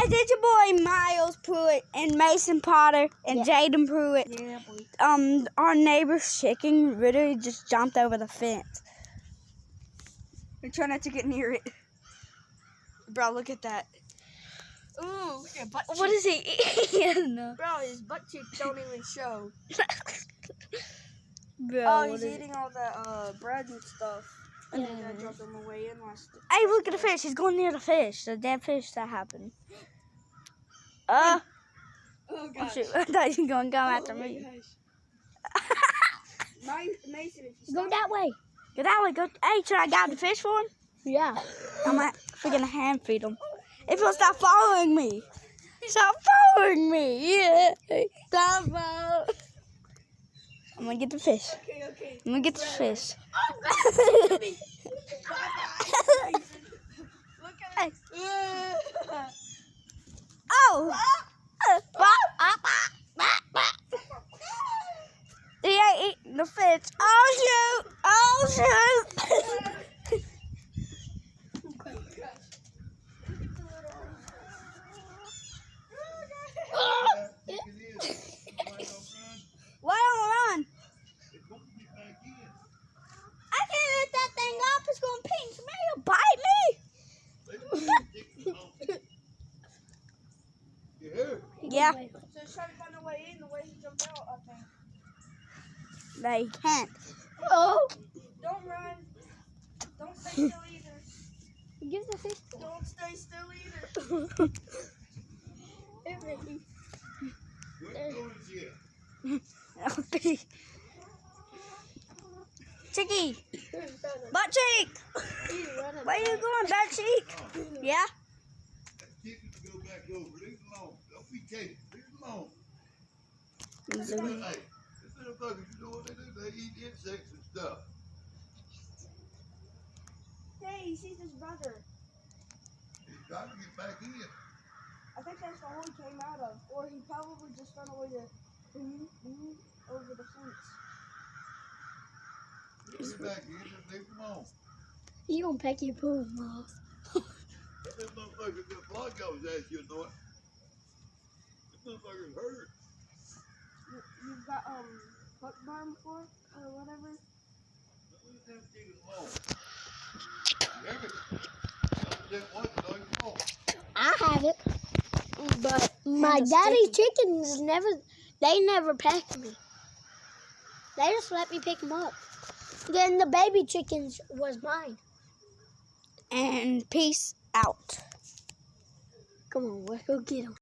Guys, it's your boy Miles Pruitt and Mason Potter and Jaden Pruitt. Yeah, boy. Our neighbor's chicken literally just jumped over the fence. We're trying not to get near it. Bro, look at that. Ooh, look at butt cheek. What is he eating? Bro, his butt cheek don't even show. Bro, Oh, he's eating all the bread and stuff. And then I dropped him away in last. Hey, look at the fish. He's going near the fish. The dead fish that happened. Oh, Oh, gosh. shoot. I thought you were going to come after me. Mason, if you Go that way. Go that way. Go. Hey, should I grab the fish for him? Yeah. I might freaking hand feed him. If he'll stop following me. Stop following me. Yeah. Stop following. I'm going to get the fish. Okay. I'm going to get the fish. Look at it. Oh. He ain't eating the fish. Oh, shoot. Oh, shoot. Why don't run? I can't let that thing up. It's going to pinch me. It'll bite me. Yeah. So he's trying to find a way in the way he jumped out, I think. No, he can't. Oh! Don't run. Don't stay still either. Give the fish. Don't stay still either. Chicky. Butt cheek. Where you going, butt cheek? Yeah? Go back over. Leave them alone. Don't be taking. Leave them alone. Hey, this little fuckers, you know what they do? They eat insects and stuff. Hey, he sees his brother. He's trying to get back in. I think that's the hole he came out of. Or he probably just found a way to over the fence. Get back in. Just leave them alone. You gonna peck your poo, Mom? That motherfucker, the blood goes at you, know it. That motherfucker's hurt. You've got hook burn for it or whatever. Let them chickens alone. You hear me? Don't let one dog alone. I have it, but my daddy's chickens never pecked me. They just let me pick them up. Then the baby chickens was mine. And peace out. Come on, let's go get them.